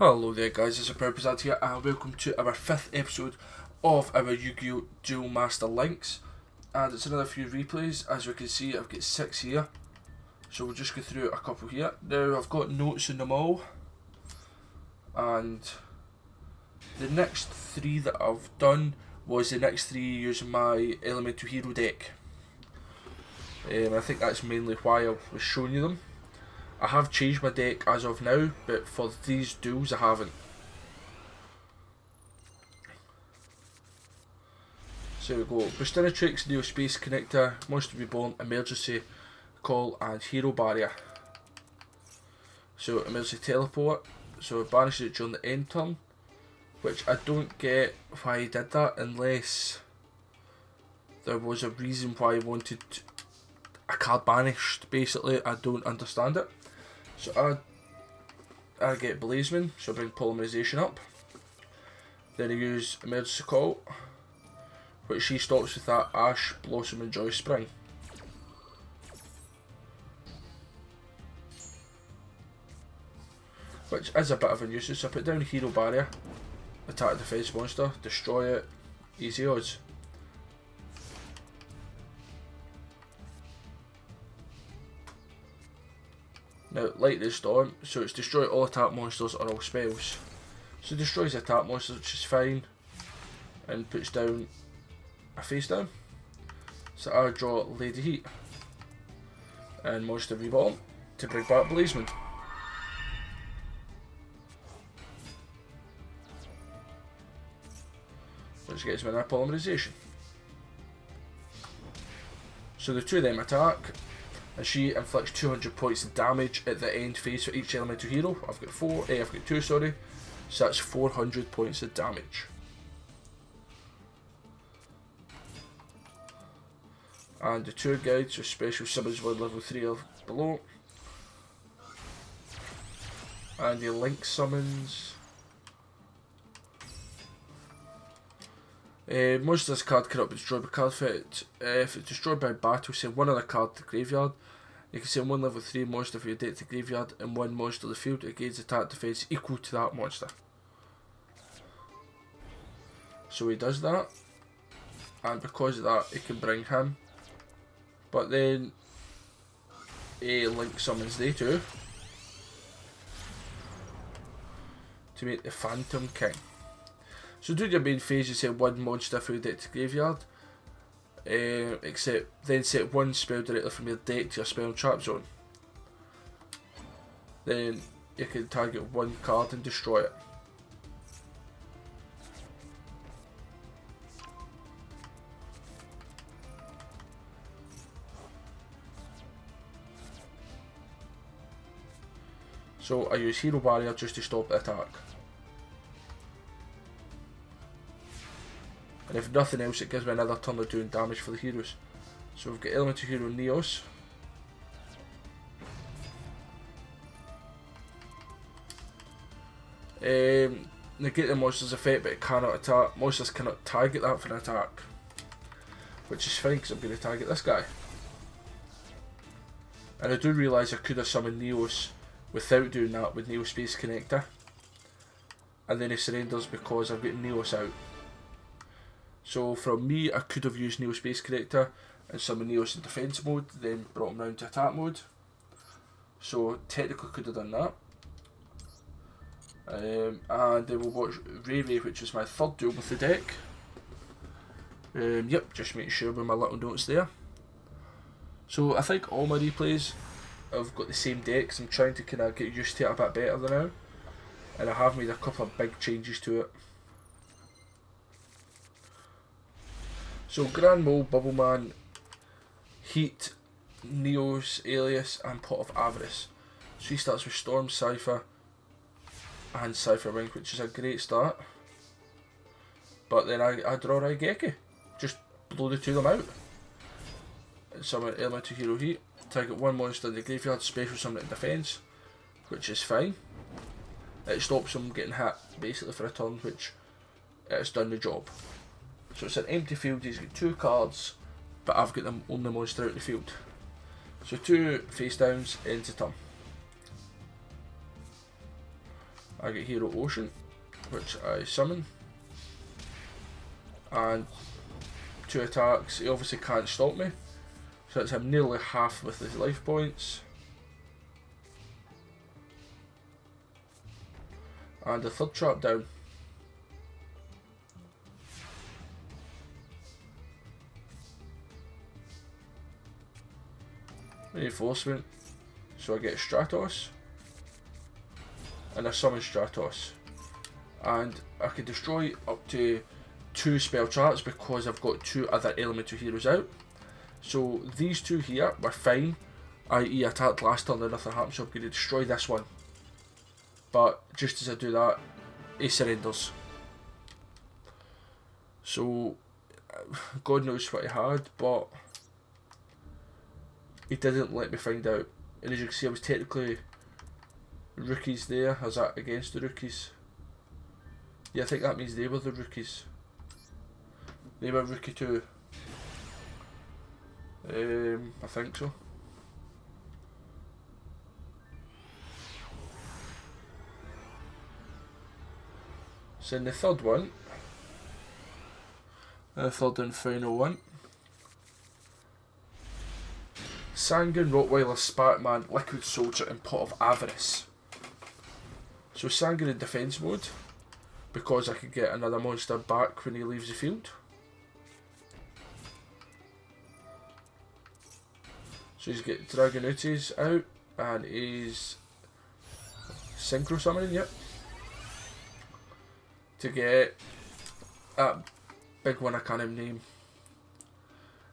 Hello there guys, it's ProudPidgezard here and welcome to our 5th episode of our Yu-Gi-Oh! Duel Master Links, and it's another few replays. As we can see, I've got 6 here, so we'll just go through a couple here. Now I've got notes on them all, and the next 3 that I've done was the next 3 using my Elemental Hero deck. I think that's mainly why I was showing you them. I have changed my deck as of now, but for these duels I haven't. So we go Tricks, Neo Space Connector, Monster Reborn, Emergency Call and Hero Barrier. So Emergency Teleport, so it banishes it during the end turn, which I don't get why he did that unless there was a reason why he wanted a card banished. Basically, I don't understand it. So I get Blazeman, so I bring Polymerization up. Then I use Emergency Call, which she stops with that Ash, Blossom and Joy Spring. Which is a bit of a nuisance. I put down a Hero Barrier, attack defense monster, destroy it, easy odds. Now, Lightning Storm, so it's destroy all attack monsters or all spells. So it destroys attack monsters, which is fine, and puts down a face down. So I draw Lady Heat and Monster Reborn to bring back Blazeman. Which gets me that Polymerization. So the two of them attack, and she inflicts 200 points of damage at the end phase for each elemental hero. I've got 2, sorry. So that's 400 points of damage. And the tour guides are special summons with level 3 or below. And the link summons. Monster's card cannot be destroyed by card effect. If it's destroyed by battle, send one other card to the graveyard. You can send one level 3 monster for your deck to the graveyard and one monster to the field. It gains attack defense equal to that monster. So he does that, and because of that, it can bring him. But then a link summons they two to make the Phantom King. So do your main phase, you set one monster for your deck to the graveyard, then set one spell directly from your deck to your spell and trap zone. Then you can target one card and destroy it. So I use Hero Barrier just to stop the attack. And if nothing else, it gives me another turn of doing damage for the heroes. So we've got Elemental Hero Neos. Negate the monster's effect, but it cannot attack. Monsters cannot target that for an attack. Which is fine, because I'm going to target this guy. And I do realise I could have summoned Neos without doing that with Neo Space Connector. And then he surrenders because I've got Neos out. So from me, I could have used Neo Space Connector and summoned Neos in defense mode, then brought him down to attack mode. So technically could have done that. And then we'll watch Ray, which is my 3rd duel with the deck. Yep, just making sure with my little notes there. So I think all my replays have got the same decks. I'm trying to kind of get used to it a bit better than now. And I have made a couple of big changes to it. So Grand Mole, Bubbleman, Heat, Neos, Alias and Pot of Avarice. So he starts with Storm, Cypher and Cypher Ring, which is a great start. But then I draw Raigeki. Just blow the 2 of them out. Summon Elemental Hero Heat. Target one monster in the graveyard, special summon it in defense, which is fine. It stops him getting hit basically for a turn, which it's done the job. So it's an empty field, he's got 2 cards, but I've got the only monster out in the field. So 2 face downs into turn. I get Hero Ocean, which I summon. And 2 attacks. He obviously can't stop me. So it's him nearly half with his life points. And the 3rd trap down. Reinforcement. So I get Stratos. And I summon Stratos. And I can destroy up to 2 spell traps because I've got 2 other elemental heroes out. So these 2 here were fine, i.e. attacked last turn and nothing happened, so I'm going to destroy this one. But just as I do that, he surrenders. So God knows what he had, but he didn't let me find out. And as you can see, I was technically rookies there. I was against the rookies. Yeah, I think that means they were the rookies. They were rookie 2. I think so. So in the 3rd one, the 3rd and final one, Sanguine, Rottweiler, Sparkman, Liquid Soldier and Pot of Avarice. So Sanguine in defence mode, because I could get another monster back when he leaves the field. So he's got Dragonutes out, and he's Synchro Summoning, yep. To get that big one I can't even name.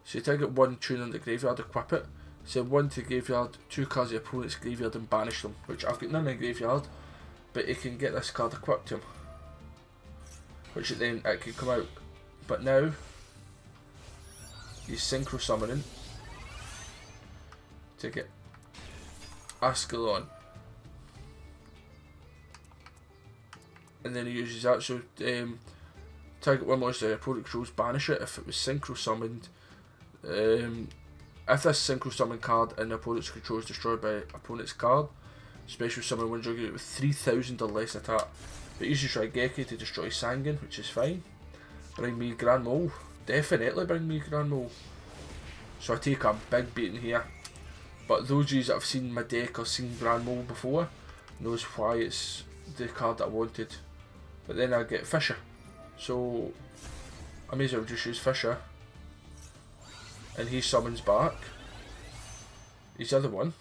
So you target 1 tune on the graveyard, equip it. Send 1 to the graveyard, 2 cards of the opponent's graveyard and banish them. Which I've got none in the graveyard, but it can get this card equipped to him. Which then it can come out. But now, he's Synchro Summoning to get Ascalon. And then he uses that, so target 1 monster the opponent controls, banish it. If it was Synchro Summoned, if this Synchro Summon card in the opponent's control is destroyed by opponent's card, Special Summon wins you with 3000 or less attack. But usually try Geki to destroy Sanguine, which is fine. Bring me Grand Mole. Definitely bring me Grand Mole. So I take a big beating here. But those of you that have seen my deck or seen Grand Mole before knows why it's the card that I wanted. But then I get Fisher. So I may as well just use Fisher. And he summons back his other one.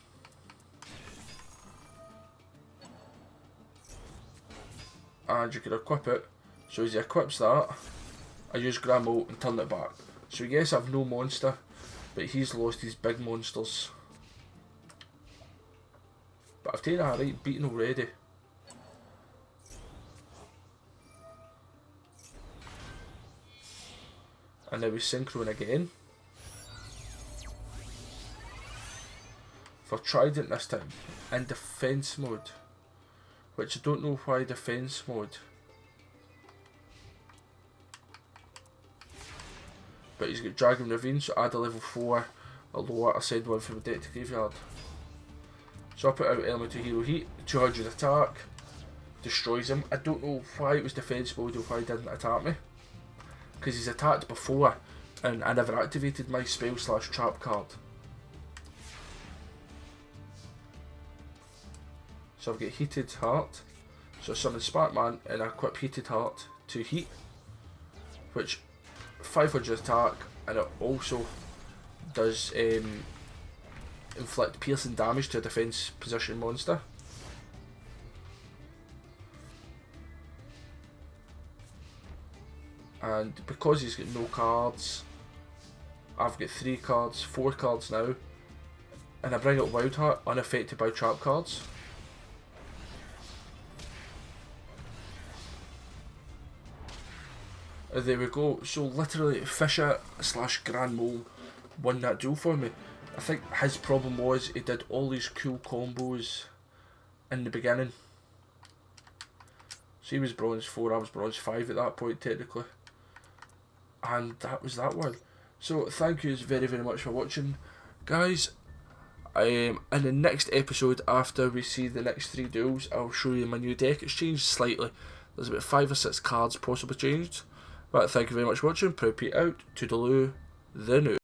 And you can equip it. So as he equips that, I use Grand Mole and turn it back. So yes, I've no monster, but he's lost his big monsters. But I've taken a right beating already. And now he's synchroing again. For Trident this time, in defence mode. Which I don't know why defence mode. But he's got Dragon Ravine, so add a level 4 or lower, I send 1 from the deck to graveyard. So I put out Elemental Hero Heat, 200 attack, destroys him. I don't know why it was defence mode or why he didn't attack me. Because he's attacked before and I never activated my spell / trap card. So I've got Heated Heart, so I summon Sparkman and I equip Heated Heart to Heat, which 500 attack, and it also does inflict piercing damage to a defence position monster. And because he's got no cards, I've got 3 cards, 4 cards now, and I bring out Wild Heart unaffected by trap cards. There we go. So literally Fisher / Grand Mole won that duel for me. I think his problem was he did all these cool combos in the beginning. So he was bronze 4, I was bronze 5 at that point technically. And that was that one. So thank you very much for watching. Guys, In the next episode, after we see the next 3 duels, I'll show you my new deck. It's changed slightly. There's about 5 or 6 cards possibly changed. But thank you very much for watching. ProudPidgezard out. Toodaloo. The new.